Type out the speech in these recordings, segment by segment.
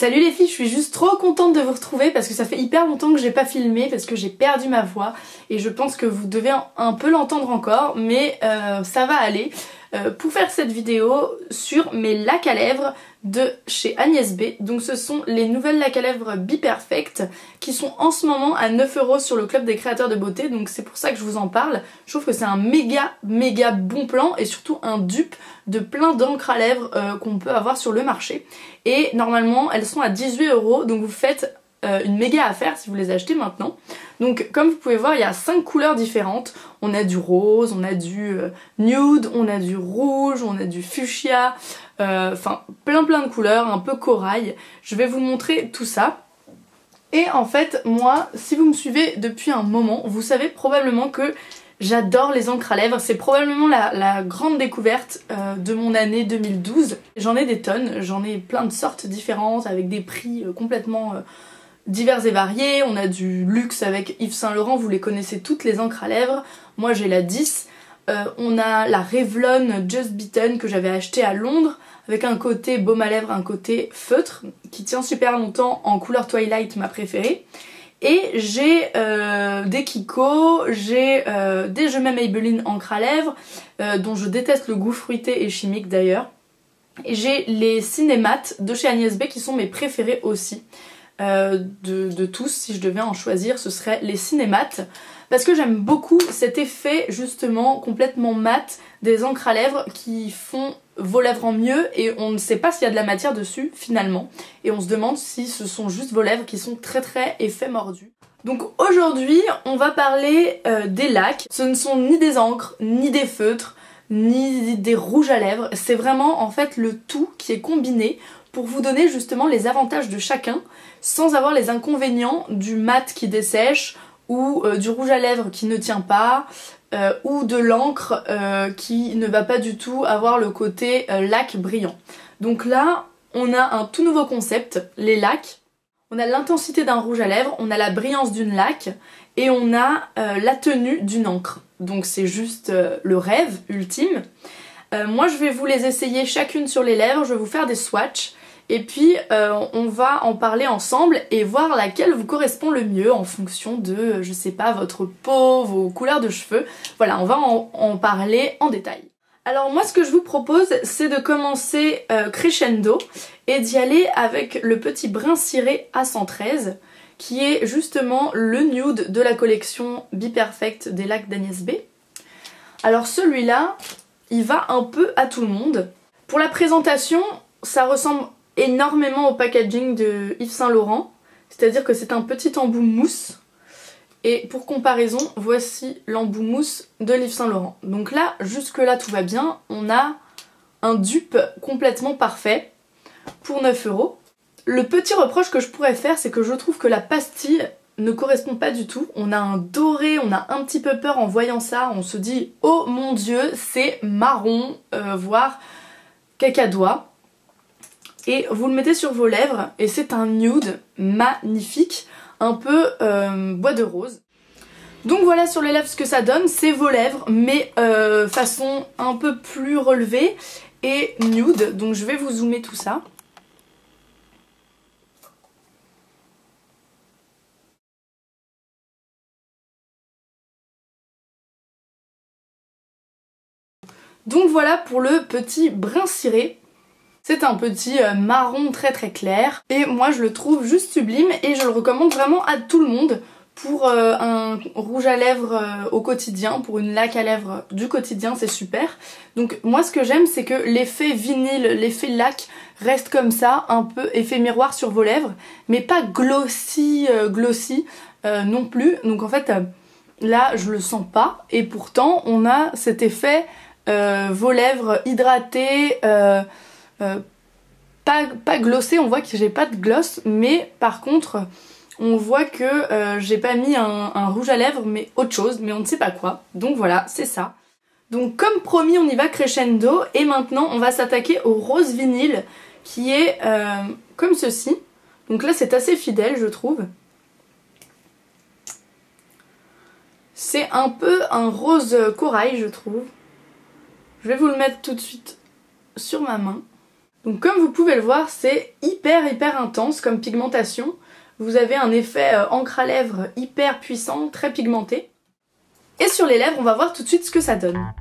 Salut les filles, je suis juste trop contente de vous retrouver parce que ça fait hyper longtemps que j'ai pas filmé parce que j'ai perdu ma voix et je pense que vous devez un peu l'entendre encore, mais ça va aller. Pour faire cette vidéo sur mes lacs à lèvres de chez Agnès B. Donc ce sont les nouvelles lacs à lèvres Be-Perfect qui sont en ce moment à 9 € sur le club des créateurs de beauté, donc c'est pour ça que je vous en parle. Je trouve que c'est un méga bon plan et surtout un dupe de plein d'encre à lèvres qu'on peut avoir sur le marché. Et normalement elles sont à 18 €, donc vous faites une méga affaire si vous les achetez maintenant. Donc comme vous pouvez voir, il y a 5 couleurs différentes. On a du rose, on a du nude, on a du rouge, on a du fuchsia, enfin plein de couleurs, un peu corail. Je vais vous montrer tout ça. Et en fait, moi, si vous me suivez depuis un moment, vous savez probablement que j'adore les encres à lèvres. C'est probablement la grande découverte de mon année 2012. J'en ai des tonnes, j'en ai plein de sortes différentes avec des prix complètement divers et variés. On a du luxe avec Yves Saint Laurent, vous les connaissez toutes les encres à lèvres. Moi j'ai la 10. On a la Revlon Just Beaten que j'avais acheté à Londres avec un côté baume à lèvres, un côté feutre qui tient super longtemps en couleur Twilight, ma préférée. Et j'ai des Kiko, j'ai des Je m'aime Maybelline encre à lèvres dont je déteste le goût fruité et chimique d'ailleurs. Et j'ai les Cinémat de chez Agnès B qui sont mes préférés aussi. De tous, si je devais en choisir, ce serait les Cinémat parce que j'aime beaucoup cet effet justement complètement mat des encres à lèvres qui font vos lèvres en mieux et on ne sait pas s'il y a de la matière dessus finalement et on se demande si ce sont juste vos lèvres qui sont très effet mordu. Donc aujourd'hui on va parler des lacs. Ce ne sont ni des encres, ni des feutres, ni des rouges à lèvres, c'est vraiment en fait le tout qui est combiné pour vous donner justement les avantages de chacun sans avoir les inconvénients du mat qui dessèche ou du rouge à lèvres qui ne tient pas ou de l'encre qui ne va pas du tout avoir le côté lac brillant. Donc là on a un tout nouveau concept, les lacs. On a l'intensité d'un rouge à lèvres, on a la brillance d'une laque et on a la tenue d'une encre. Donc c'est juste le rêve ultime. Moi je vais vous les essayer chacune sur les lèvres, je vais vous faire des swatchs et puis on va en parler ensemble et voir laquelle vous correspond le mieux en fonction de, je sais pas, votre peau, vos couleurs de cheveux. Voilà, on va en parler en détail. Alors moi ce que je vous propose c'est de commencer crescendo et d'y aller avec le petit brin ciré A113 qui est justement le nude de la collection Be-Perfect des lacs d'Agnès B. Alors celui-là, il va un peu à tout le monde. Pour la présentation, ça ressemble énormément au packaging de Yves Saint Laurent, c'est-à-dire que c'est un petit embout mousse. Et pour comparaison, voici l'embout mousse de Yves Saint Laurent. Donc là, jusque là tout va bien, on a un dupe complètement parfait pour 9 €. Le petit reproche que je pourrais faire, c'est que je trouve que la pastille ne correspond pas du tout. On a un doré, on a un petit peu peur en voyant ça, on se dit oh mon dieu, c'est marron, voire cacadois. Et vous le mettez sur vos lèvres et c'est un nude magnifique, un peu bois de rose. Donc voilà sur les lèvres ce que ça donne, c'est vos lèvres mais façon un peu plus relevée et nude. Donc je vais vous zoomer tout ça. Donc voilà pour le petit brin ciré. C'est un petit marron très clair et moi je le trouve juste sublime et je le recommande vraiment à tout le monde pour un rouge à lèvres au quotidien, pour une laque à lèvres du quotidien, c'est super. Donc moi ce que j'aime c'est que l'effet vinyle, l'effet lac reste comme ça, un peu effet miroir sur vos lèvres, mais pas glossy non plus. Donc en fait là je le sens pas et pourtant on a cet effet vos lèvres hydratées, pas glossé, on voit que j'ai pas de gloss, mais par contre on voit que j'ai pas mis un rouge à lèvres mais autre chose, mais on ne sait pas quoi. Donc voilà, c'est ça. Donc comme promis on y va crescendo et maintenant on va s'attaquer au rose vinyle qui est comme ceci. Donc là c'est assez fidèle je trouve. C'est un peu un rose corail je trouve. Je vais vous le mettre tout de suite sur ma main. Donc comme vous pouvez le voir, c'est hyper intense comme pigmentation. Vous avez un effet encre à lèvres hyper puissant, très pigmenté. Et sur les lèvres, on va voir tout de suite ce que ça donne.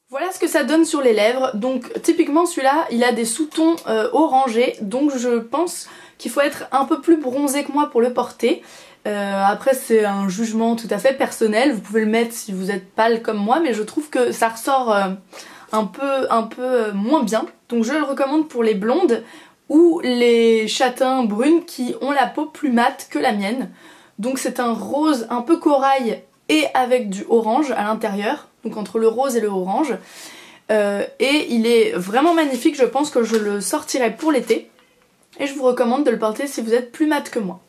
Voilà ce que ça donne sur les lèvres. Donc typiquement celui-là, il a des sous-tons orangés, donc je pense qu'il faut être un peu plus bronzé que moi pour le porter. Après c'est un jugement tout à fait personnel, vous pouvez le mettre si vous êtes pâle comme moi, mais je trouve que ça ressort un peu moins bien. Donc je le recommande pour les blondes ou les châtains brunes qui ont la peau plus mate que la mienne. Donc c'est un rose un peu corail et avec du orange à l'intérieur, donc entre le rose et le orange. Et il est vraiment magnifique, je pense que je le sortirai pour l'été. Et je vous recommande de le porter si vous êtes plus mat que moi.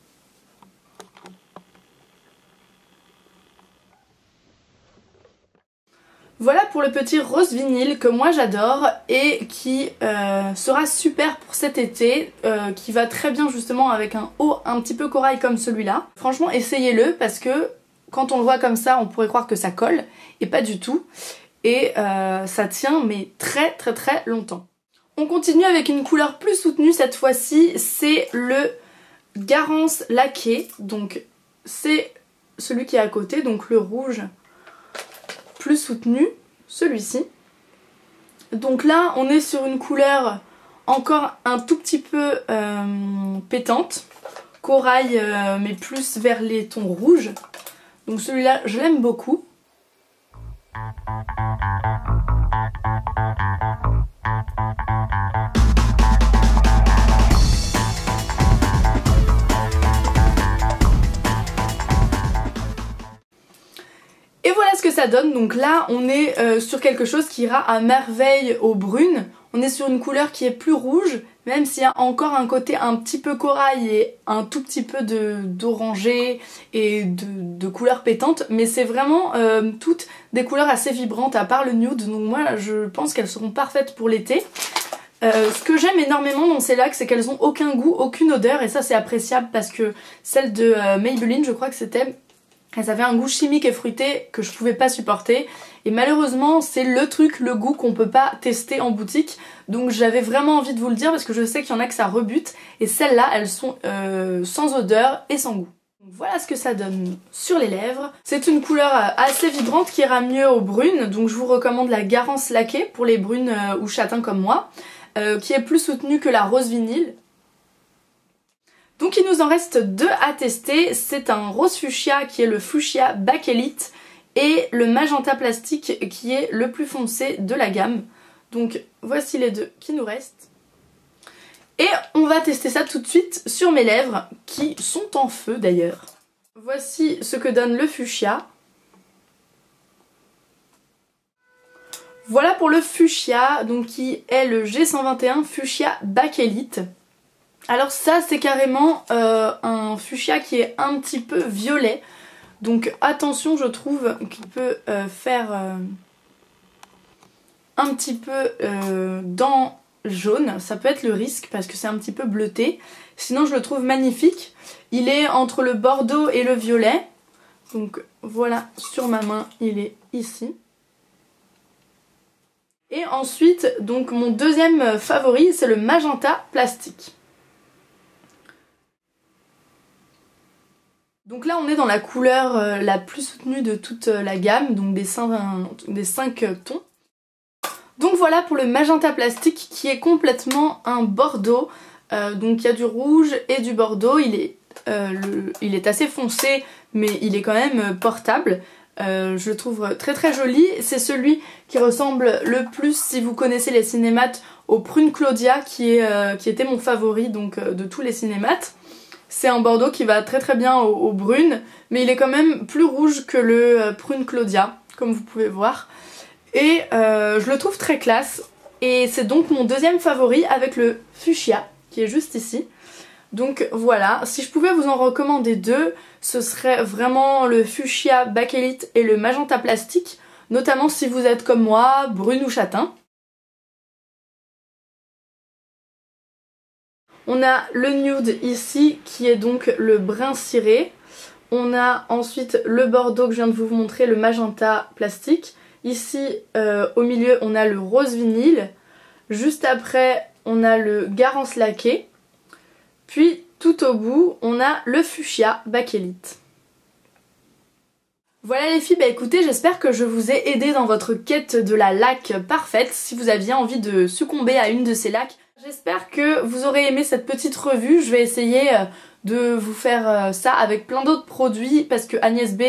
Voilà pour le petit rose vinyle que moi j'adore et qui sera super pour cet été, qui va très bien justement avec un haut un petit peu corail comme celui-là. Franchement essayez-le parce que quand on le voit comme ça on pourrait croire que ça colle et pas du tout. Et ça tient mais très longtemps. On continue avec une couleur plus soutenue cette fois-ci, c'est le Garance laqué, donc c'est celui qui est à côté, donc le rouge plus soutenu, celui-ci. Donc là on est sur une couleur encore un tout petit peu pétante, corail mais plus vers les tons rouges, donc celui-là je l'aime beaucoup. Et voilà ce que ça donne, donc là on est sur quelque chose qui ira à merveille aux brunes. On est sur une couleur qui est plus rouge, même s'il y a encore un côté un petit peu corail et un tout petit peu d'orangé et de couleurs pétantes, mais c'est vraiment toutes des couleurs assez vibrantes à part le nude, donc moi je pense qu'elles seront parfaites pour l'été. Ce que j'aime énormément dans ces lacs, c'est qu'elles ont aucun goût, aucune odeur, et ça c'est appréciable parce que celle de Maybelline, je crois que c'était, elles avaient un goût chimique et fruité que je pouvais pas supporter. Et malheureusement, c'est le truc, le goût qu'on peut pas tester en boutique. Donc j'avais vraiment envie de vous le dire parce que je sais qu'il y en a que ça rebute. Et celles-là, elles sont sans odeur et sans goût. Voilà ce que ça donne sur les lèvres. C'est une couleur assez vibrante qui ira mieux aux brunes. Donc je vous recommande la Garance laquée pour les brunes ou châtains comme moi. Qui est plus soutenue que la rose vinyle. Donc il nous en reste deux à tester, c'est un rose fuchsia qui est le fuchsia Bakelite et le magenta plastique qui est le plus foncé de la gamme. Donc voici les deux qui nous restent. Et on va tester ça tout de suite sur mes lèvres qui sont en feu d'ailleurs. Voici ce que donne le fuchsia. Voilà pour le fuchsia, donc qui est le G121 fuchsia Bakelite. Alors ça c'est carrément un fuchsia qui est un petit peu violet, donc attention, je trouve qu'il peut faire un petit peu dans jaune, ça peut être le risque parce que c'est un petit peu bleuté, sinon je le trouve magnifique. Il est entre le bordeaux et le violet, donc voilà, sur ma main il est ici. Et ensuite, donc mon deuxième favori c'est le magenta plastique. Donc là on est dans la couleur la plus soutenue de toute la gamme, donc des 5 tons. Donc voilà pour le magenta plastique qui est complètement un bordeaux. Donc il y a du rouge et du bordeaux, il est assez foncé mais il est quand même portable. Je le trouve très joli. C'est celui qui ressemble le plus, si vous connaissez les cinémates, au Prune Claudia qui était mon favori donc, de tous les cinémates. C'est un bordeaux qui va très bien aux brunes, mais il est quand même plus rouge que le Prune Claudia, comme vous pouvez voir. Et je le trouve très classe. Et c'est donc mon deuxième favori avec le fuchsia, qui est juste ici. Donc voilà, si je pouvais vous en recommander deux, ce serait vraiment le fuchsia Bakelite et le magenta plastique, notamment si vous êtes comme moi, brune ou châtain. On a le nude ici qui est donc le brun ciré. On a ensuite le bordeaux que je viens de vous montrer, le magenta plastique. Ici au milieu on a le rose vinyle. Juste après on a le garance laqué. Puis tout au bout on a le fuchsia bakélite. Voilà les filles, bah écoutez, j'espère que je vous ai aidé dans votre quête de la laque parfaite, si vous aviez envie de succomber à une de ces laques. J'espère que vous aurez aimé cette petite revue, je vais essayer de vous faire ça avec plein d'autres produits parce que Agnès B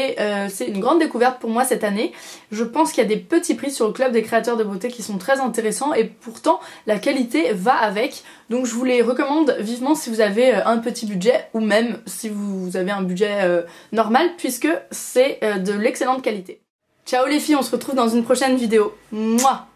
c'est une grande découverte pour moi cette année. Je pense qu'il y a des petits prix sur le club des créateurs de beauté qui sont très intéressants et pourtant la qualité va avec. Donc je vous les recommande vivement si vous avez un petit budget ou même si vous avez un budget normal puisque c'est de l'excellente qualité. Ciao les filles, on se retrouve dans une prochaine vidéo. Mouah.